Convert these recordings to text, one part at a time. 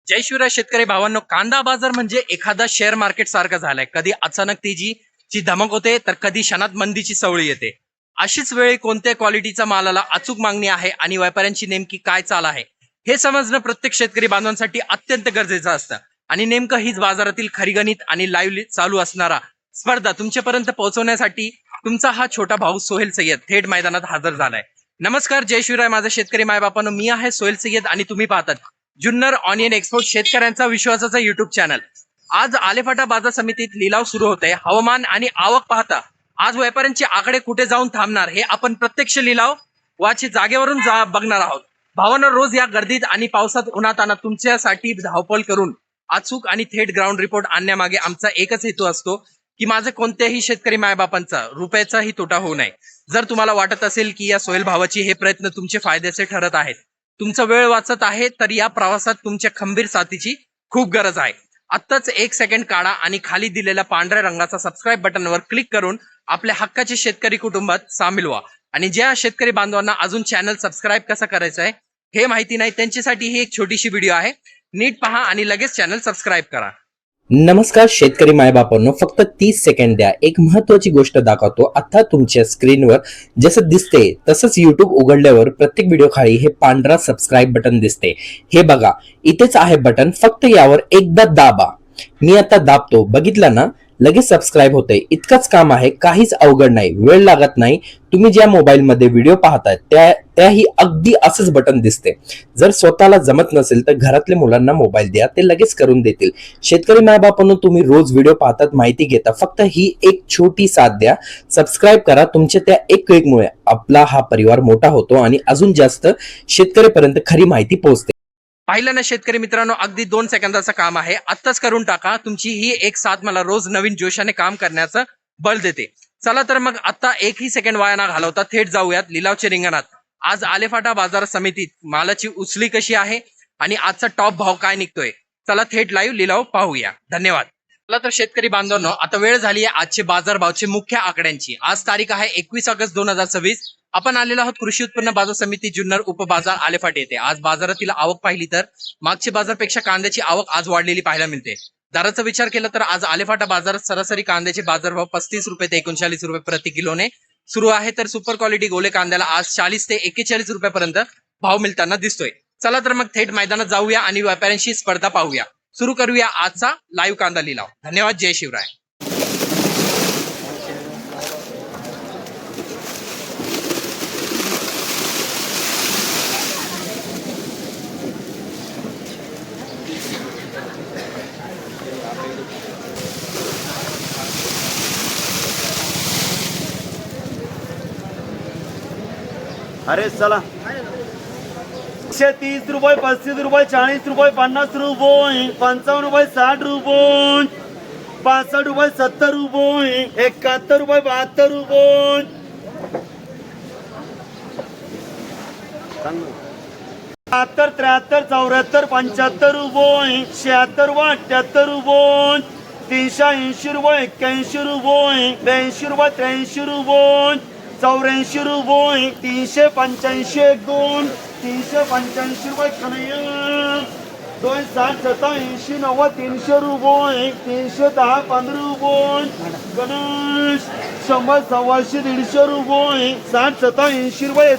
जय शिवराय शेतकरी भावांनो, कांदा बाजार म्हणजे एखादा शेअर मार्केट सारखा झालाय. कधी अचानक तेजीची धमक होते, तर कधी क्षणात मंदीची सवळी येते. अशीच वेळी कोणत्या क्वालिटीचा मालाला अचूक मागणी आहे आणि व्यापाऱ्यांची नेमकी काय चाल आहे हे समजणं प्रत्येक शेतकरी बांधवांसाठी अत्यंत गरजेचं असतं. आणि नेमकं हीच बाजारातील खरी गणित आणि लाईव्ह चालू असणारा स्पर्धा तुमच्यापर्यंत पोहोचवण्यासाठी तुमचा हा छोटा भाऊ सोहेल सय्यद थेट मैदानात हजर झालाय. नमस्कार, जय शिवराय माझा शेतकरी मायबापांनो, मी आहे सोहेल सय्यद आणि तुम्ही पाहतात जुन्नर ऑनियन एक्सपोर्ट, शेतकऱ्यांचा विश्वासाचा युट्यूब चॅनल. आज आलेफाटा बाजार समितीत लिलाव सुरू होते. हवामान आणि आवक पाहता आज व्यापाऱ्यांचे आकडे कुठे जाऊन थांबणार हे आपण प्रत्यक्ष लिलाव वाची जागेवरून बघणार आहोत. भावांनो, रोज या गर्दीत आणि पावसात उन्हाताना तुमच्यासाठी धावपळ करून अचूक आणि थेट ग्राउंड रिपोर्ट आणण्यामागे आमचा एकच हेतू असतो की माझे कोणत्याही शेतकरी मायबापांचा रुपयाचाही तोटा होऊ नये. जर तुम्हाला वाटत असेल की या सोहेल भावाची हे प्रयत्न तुमचे फायद्याचे ठरत आहेत, तुमचा वेळ वाचत आहे, तर या प्रवासात तुमच्या खंबीर साथीची खूप गरज आहे. आत्ताच 1 सेकंड काढा आणि खाली दिलेल्या पांढऱ्या रंगाचा सबस्क्राईब बटनवर क्लिक करून आपल्या हक्काचे शेतकरी कुटुंबात सामील व्हा. आणि ज्या शेतकरी बांधवांना अजून चॅनल सबस्क्राईब कसं करायचं आहे हे माहिती नाही, त्यांच्यासाठी ही एक छोटीशी व्हिडिओ आहे. नीट पहा आणि लगेच चॅनल सबस्क्राईब करा. नमस्कार शेतकरी मायबापांनो, फक्त 30 सेकंड द्या. एक महत्वाची गोष्ट दाखवतो. आता तुमच्या स्क्रीनवर जसं दिसते तसंच युट्यूब उघडल्यावर प्रत्येक व्हिडिओ खाली हे पांढरा सबस्क्राईब बटन दिसते. हे बघा, इथेच आहे बटन, फक्त यावर एकदा दाबा. मी आता दाबतो, बघितलं ना, लगेच सबस्क्राईब होते. इतकंच काम आहे, काहीच अवघड नाही, वेळ लागत नाही. तुम्ही ज्या मोबाईल मध्ये व्हिडिओ पाहताय त्याही अगदी असंच बटन दिसते. जर स्वतःला जमत नसेल तर घरातल्या मुलांना मोबाईल द्या, ते लगेच करून देतील. शेतकरी मायबापांनो, तुम्ही रोज व्हिडिओ पाहतात, माहिती घेता, फक्त ही एक छोटी साथ द्या, सबस्क्राईब करा. तुमच्या त्या एक क्लिकमुळे आपला हा परिवार मोठा होतो आणि अजून जास्त शेतकऱ्यापर्यंत खरी माहिती पोहोचते. पाहिलं ना शेतकरी मित्रांनो, अगदी 2 सेकंदाचं काम आहे. आत्ताच करून टाका. तुमची ही एक साथ मला रोज नवीन जोशाने काम करण्याचं बळ देते. चला तर मग आता एकही सेकंड वाया न घालवता थेट जाऊयात लिलावच्या रिंगणात. आज आलेफाटा बाजार समितीत मालाची उचली कशी आहे आणि आजचा टॉप भाव काय निघतोय, चला थेट लाईव्ह लिलाव पाहूया. धन्यवाद. चला तर शेतकरी बांधवांनो, आता वेळ झाली आहे आजचे बाजार भावचे मुख्य आकड्यांची. आज तारीख आहे 21 ऑगस्ट 2026. आपण आलेलो आहोत कृषी उत्पन्न बाजार समिती जुन्नर उपबाजार आलेफाट येथे. आज बाजारातील आवक पाहिली तर मागच्या बाजारपेक्षा कांद्याची आवक आज वाढलेली पाहायला मिळते. दराचा विचार केला तर आज आलेफाटा बाजारात सरासरी कांद्याचे बाजारभाव 35 रुपये ते 39 रुपये प्रति किलोने सुरू आहे. तर सुपर क्वालिटी गोले कांद्याला आज 40 ते 41 रुपयापर्यंत भाव मिळताना दिसतोय. चला तर मग थेट मैदानात जाऊया आणि व्यापाऱ्यांशी स्पर्धा पाहूया. सुरू करूया आजचा लाईव्ह कांदा लिलाव. धन्यवाद. जय शिवराय. अरे चला, 130 रुपये, 35 रुपये, 40 रुपये, 50 रुपये, 55 रुपये, 60 रुपये, 65 रुपये, 70 रुपये, 71 रुपये, 72 रुपये, 73, 74, 75 रुपये, 76 रुपये, 78 रुपये, 380 रुपये, 81 रुपये, 82 रुपये, 83 रुपये, 84 रुपये, 385, 2 385 रुपये, 260, 87, 90, 300 रुपये, 310, 15 रुपये, गणेश 100, 125, 150 रुपये, 60, 87 रुपये,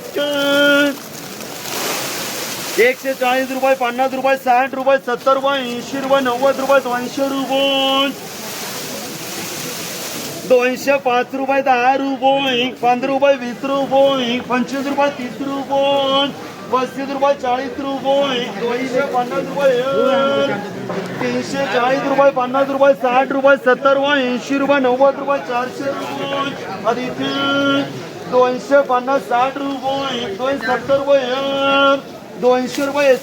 140 रुपये, 50 रुपये, 60 रुपये, 70 रुपये, 80 रुपये, 90 रुपये, 200 रुपये, 205 रुपये, 10 रुपये, 15 रुपये, 20 रुपये, 25 रुपये, 30 रुपये, 35 रुपये, 40 रुपये, 250 रुपये, 340 रुपये, 50 रुपये, 60 रुपये, 70 रुपये, 80 रुपये, 90 रुपये, 400 रुपये, अधिक 250, 60 रुपये, 270 रुपये, 200 रुपये,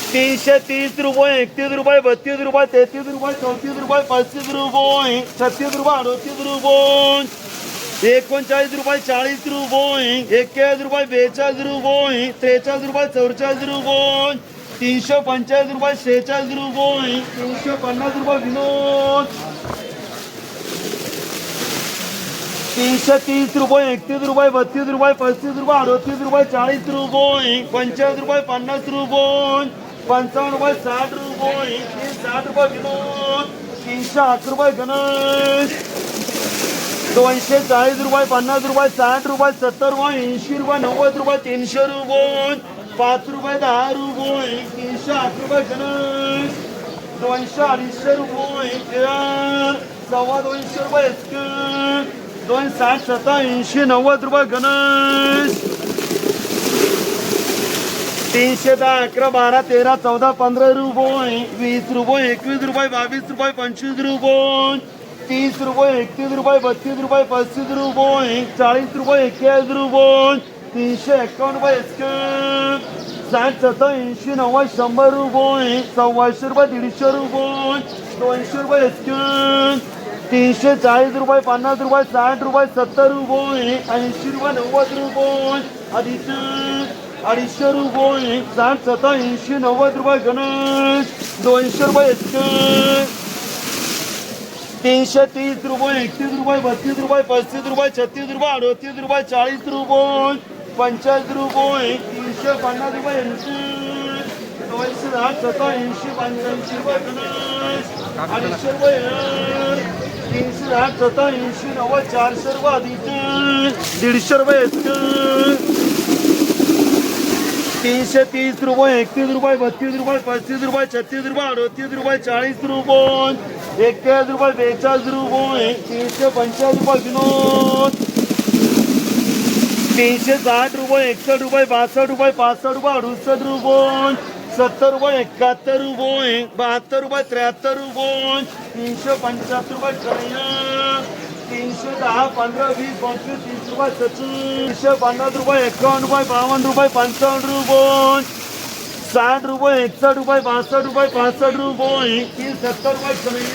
330 रुपये, 31 रुपये, 32 रुपये, 33 रुपये, 34 रुपये, 35 रुपये, 36 रुपये, 38 रुपये, 39 रुपये, 40 रुपये, 41 रुपये, 42 रुपये, 43 रुपये, 44 रुपये, 345 रुपये, 46 रुपये, 350 रुपये, विनोद 330 रुपये 31 रुपये 32 रुपये 35 रुपये 38 रुपये 40 रुपये 45 रुपये 50 रुपये 55 रुपये 60 रुपये 60 रुपये विनोद 308 रुपये गणेश 240 रुपये 50 रुपये 60 रुपये 70 रुपये 80 रुपये 90 रुपये 300 रुपये 5 रुपये 10 रुपये 308 रुपये गणेश 200 250 रुपये सव्वा 200 रुपये 260 87 90 रुपये गणेश 310 11 12 13 14 15 रुपये 20 रुपये 21 रुपये 22 रुपये 25 रुपये 30 रुपये 31 रुपये 32 रुपये 35 रुपये 40 रुपये 41 रुपये 351 रुपये 60 70 80 90 100 रुपये 125 रुपये 150 रुपये 200 रुपये 340 रुपये 50 रुपये 60 रुपये 70 रुपये 80 रुपये 90 रुपये अधिक 250 रुपये 60 70 80 90 रुपये गणेश 200 रुपये 330 रुपये 31 रुपये 32 रुपये 35 रुपये 36 रुपये 38 रुपये 40 रुपये 50 रुपये 350 रुपये 210 70 80 85 रुपये गणेश 250 रुपये 310 70 80 90 400 रुपये अधिक 150 रुपये 330 रुपये 31 रुपये 32 रुपये 35 रुपये 36 रुपये 38 रुपये 40 रुपये 41 रुपये 42 रुपये 350 रुपये विनोद 360 रुपये 61 रुपये 62 रुपये 65 रुपये 68 रुपये 70 रुपये 71 रुपये 72 रुपये 73 रुपये 375 रुपये 310 15 20 25 30 रुपये 350 रुपये 51 रुपये 52 रुपये 55 रुपये 60 रुपये 61 रुपये 62 रुपये 65 रुपये 370 रुपये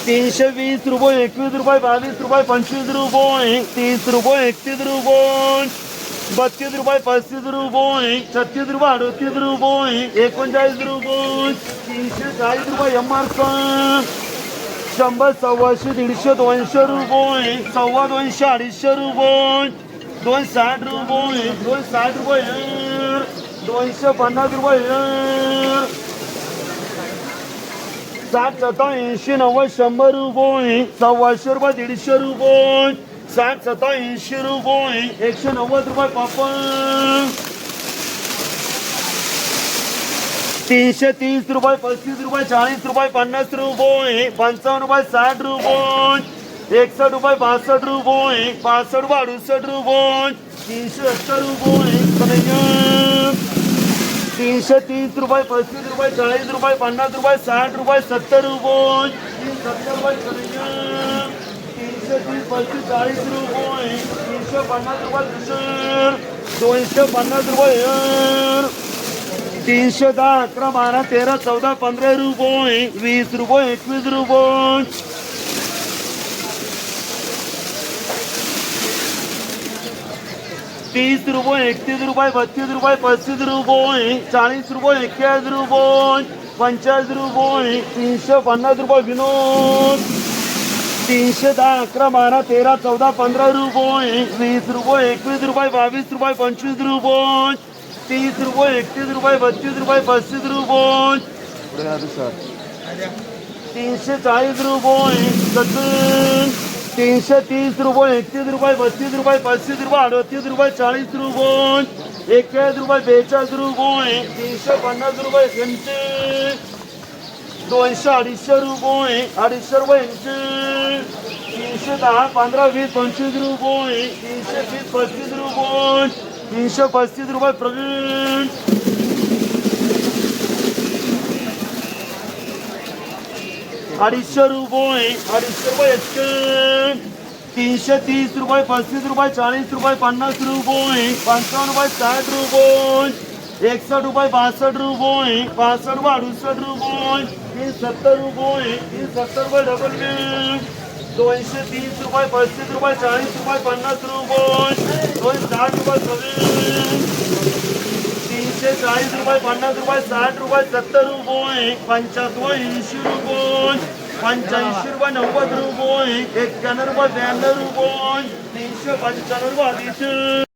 320 रुपये 21 रुपये 22 रुपये 25 रुपये 30 रुपये 31 रुपये 32 रुपये 35 रुपये 36 रुपये 38 रुपये 39 रुपये 340 रुपये MR 100 सव्वाशे 150 200 रुपये सव्वा 200 250 रुपये 260 रुपये 260 रुपये 250 रुपये 60 70 80 90 100 रुपये सव्वाशे रुपये 150 रुपये 60 70 80 रुपये 190 रुपये पापड 330 रुपये 35 रुपये 40 रुपये 50 रुपये 55 रुपये 60 रुपये 61 रुपये 62 रुपये 65 रुपये 68 रुपये 370 रुपये 330 रुपये 35 रुपये 40 रुपये 50 रुपये 60 रुपये 70 रुपये 370 रुपये 330 35 40 रुपये 350 रुपये 250 रुपये 310 11 12 13 14 15 रुपये 20 रुपये 21 रुपये 30 रुपये 31 रुपये 32 रुपये 35 रुपये 40 रुपये 41 रुपये 50 रुपये 350 रुपये विनोद 310 11 12 13 14 15 रुपये 20 रुपये 21 रुपये 22 रुपये 25 रुपये 30 रुपये 31 रुपये 32 रुपये 35 रुपये 340 रुपये 330 रुपये 31 रुपये 32 रुपये 35 रुपये 38 रुपये 40 रुपये 41 रुपये 42 रुपये 350 रुपये 200 250 रुपये 250 रुपये 310 15 20 25 रुपये 320 35 रुपये 335 रुपये प्रवीण 250 रुपये 250 रुपये 330 रुपये 35 रुपये 40 रुपये 50 रुपये 55 रुपये 60 रुपये 61 रुपये 62 रुपये 65 रुपये 68 रुपये 370 रुपये 370 रुपये डबल बेड 230 रुपये 35 रुपये 40 रुपये 50 रुपये 260 रुपये प्रवीण 340 रुपये 50 रुपये 60 रुपये 70 रुपये 75 80 रुपये 85 रुपये 90 रुपये 91 रुपये 92 रुपये 395 रुपये